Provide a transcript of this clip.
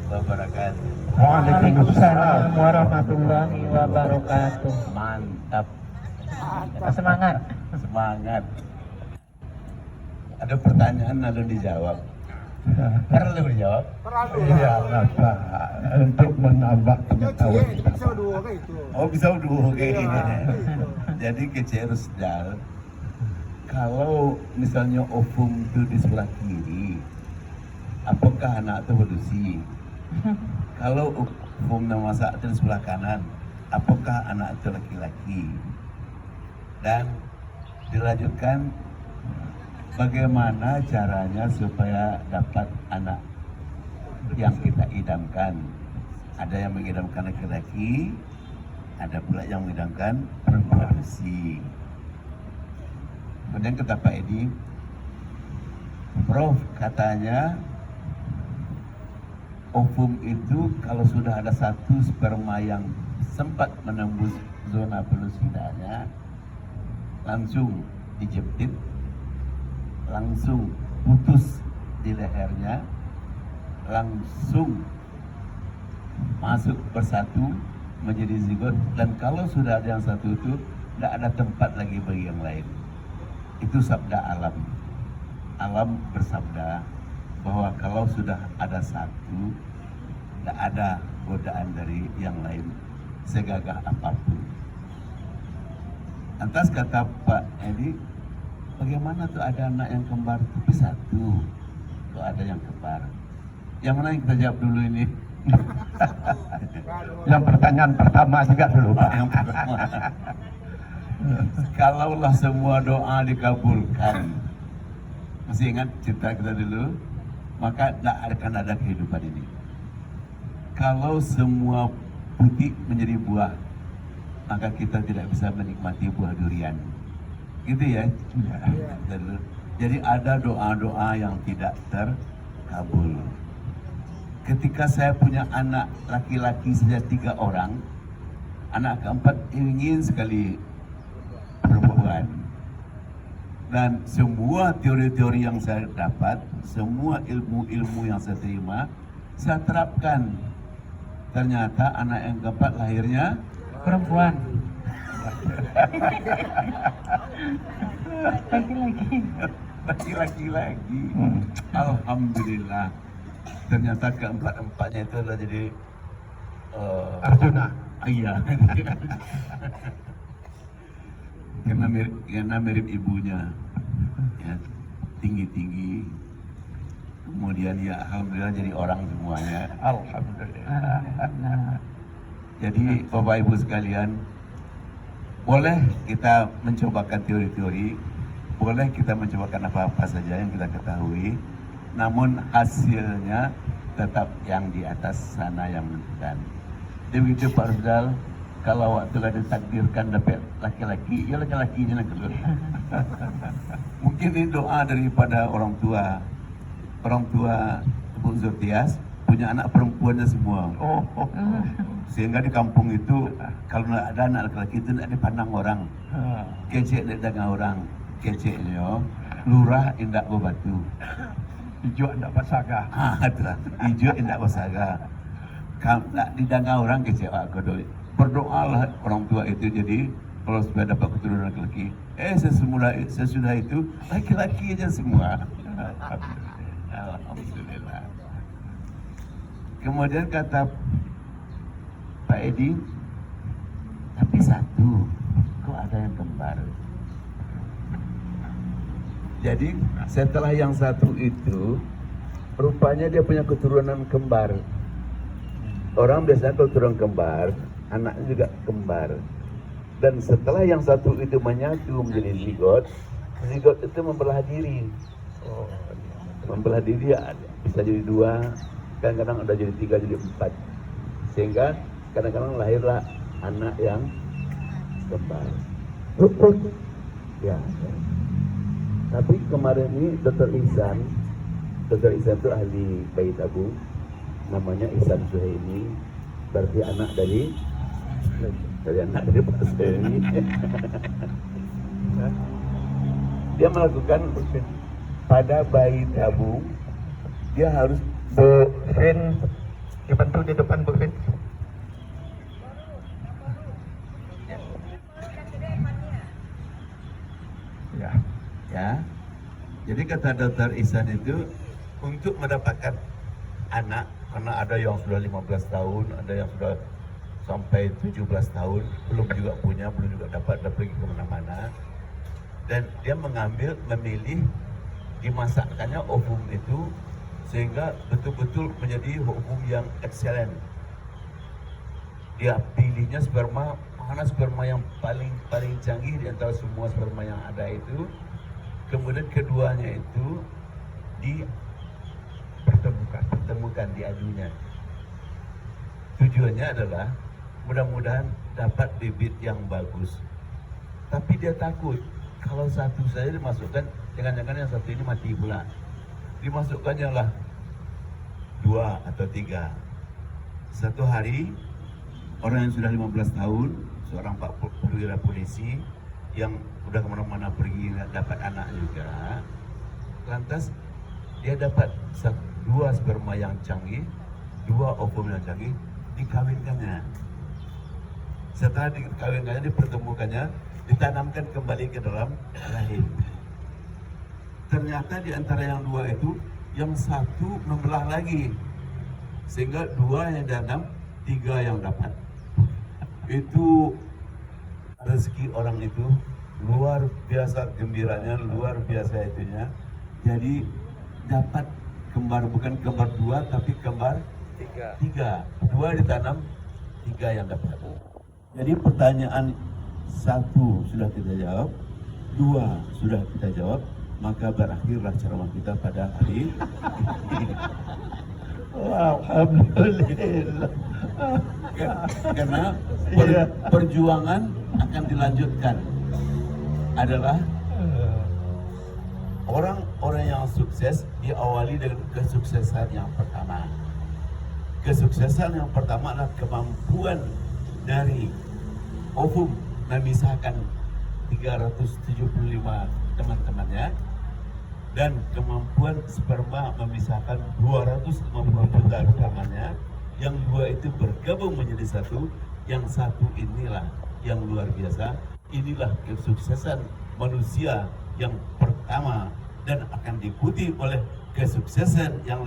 wabarakatuh. Waalaikumsalam warahmatullahi wabarakatuh. Mantap. Semangat. Semangat. Ada pertanyaan lalu dijawab. Perlu dijawab? Iya, Pak. Untuk menambah pengetahuan. Oh bisa dua kayak gini. Jadi kecil Rusdal, kalau misalnya ovum itu di sebelah kiri, apakah anak itu berdusi? Kalau ovum masak itu di sebelah kanan, apakah anak itu laki-laki? Dan dilanjutkan, bagaimana caranya supaya dapat anak yang kita idamkan? Ada yang mengidamkan laki-laki, ada pula yang mengidamkan perempuan. Kemudian kata Pak Edi, Prof katanya ovum itu kalau sudah ada satu sperma yang sempat menembus zona pelusidanya, langsung dijepit, langsung putus di lehernya, langsung masuk bersatu menjadi zigot, dan kalau sudah ada yang satu itu tidak ada tempat lagi bagi yang lain. Itu sabda alam. Alam bersabda bahwa kalau sudah ada satu, tidak ada godaan dari yang lain segagah apapun. Lantas kata Pak Edi, bagaimana tuh ada anak yang kembar tapi satu, tuh ada yang kembar. Yang mana yang kita jawab dulu ini? Yang pertanyaan pertama juga dulu, Pak. Yang pertama. Kalaulah semua doa dikabulkan, masih ingat cerita kita dulu, maka tidak akan ada kehidupan ini. Kalau semua putih menjadi buah, maka kita tidak bisa menikmati buah durian. Gitu ya? Jadi ada doa-doa yang tidak terkabul. Ketika saya punya anak laki-laki saja 3 orang, anak keempat ingin sekali perempuan. Dan semua teori-teori yang saya dapat, semua ilmu-ilmu yang saya terima, saya terapkan. Ternyata anak yang keempat lahirnya Perempuan. Laki-laki lagi. Alhamdulillah. Ternyata keempat-empatnya itu adalah jadi Arjuna. Iya. Karena mirip ibunya, ya, tinggi-tinggi. Kemudian ya alhamdulillah jadi orang semuanya. Alhamdulillah. Jadi Bapak Ibu sekalian, boleh kita mencobakan teori-teori, boleh kita mencobakan apa-apa saja yang kita ketahui, namun hasilnya tetap yang di atas sana yang menentukan. Jadi begitu Pak Rusdal, kalau waktu lah ditakdirkan dapat laki-laki, ya laki-lakinya yang kedua. Mungkin ini doa daripada orang tua. Orang tua Ibu Zurtias punya anak perempuannya semua. Sehingga di kampung itu kalau ada anak laki-laki itu tidak dipandang orang. Kecek tidak dengan orang. Keceknya lurah indak batu. Hijau tidak pasaga. Hijau indak pasaga. Kalau tidak didangga orang kecek aku doi. Berdoalah orang tua itu jadi kalau supaya dapat keturunan laki-laki. Sesudah itu laki-laki aja semua. Alhamdulillah. Kemudian kata Pak Edi, tapi satu, kok ada yang kembar? Jadi setelah yang satu itu, rupanya dia punya keturunan kembar. Orang biasanya kalau keturunan kembar, anaknya juga kembar. Dan setelah yang satu itu menyatu menjadi zigot, zigot itu membelah diri. Membelah diri ya, bisa jadi 2, kadang-kadang ada jadi 3, jadi 4. Sehingga kadang-kadang lahirlah anak yang kembar. Ya. Tapi kemarin ini Dr. Ihsan itu ahli bayi tabung, namanya Ihsan Zuhaimi, berarti anak dari Pak Zuhaimi. Dia melakukan pada bayi tabung, dia harus Dibantu di depan Bu Fit. Ya. Ya. Jadi kata Dr. Ihsan itu untuk mendapatkan anak, karena ada yang sudah 15 tahun, ada yang sudah sampai 17 tahun, belum juga punya, belum juga dapat pergi kemana-mana. Dan dia memilih dimasakkannya ovum itu sehingga betul-betul menjadi ovum yang excellent. Dia pilihnya sperma, mana sperma yang paling canggih di antara semua sperma yang ada itu. Kemudian keduanya itu dipertemukan, diadunya. Tujuannya adalah mudah-mudahan dapat bibit yang bagus. Tapi dia takut kalau satu saja dimasukkan, jangan-jangan yang satu ini mati pula. Dimasukkannya lah 2 atau 3. Satu hari orang yang sudah 15 tahun, seorang Pak Perwira Polisi yang udah kemana-mana pergi dapat anak juga, lantas dia dapat 2 sperma yang canggih, 2 ovum yang canggih, dikawinkannya. Setelah dikawinkannya, dipertemukannya, ditanamkan kembali ke dalam rahim. Ternyata di antara yang 2 itu, yang satu membelah lagi, sehingga 2 yang ditanam, 3 yang dapat. Itu rezeki orang itu luar biasa gembiranya, luar biasa itunya. Jadi dapat kembar, bukan kembar 2 tapi kembar 3. 2 ditanam, 3 yang dapat. Jadi pertanyaan 1 sudah kita jawab, 2 sudah kita jawab, maka berakhirlah ceramah kita pada hari ini. Alhamdulillah. Karena perjuangan akan dilanjutkan. Adalah orang-orang yang sukses diawali dengan kesuksesan yang pertama. Kesuksesan yang pertama adalah kemampuan dari ovum memisahkan 375 teman-temannya, dan kemampuan sperma memisahkan 250 juta temannya. Yang 2 itu bergabung menjadi 1. Yang 1 inilah yang luar biasa. Inilah kesuksesan manusia yang pertama, dan akan diikuti oleh kesuksesan yang lain.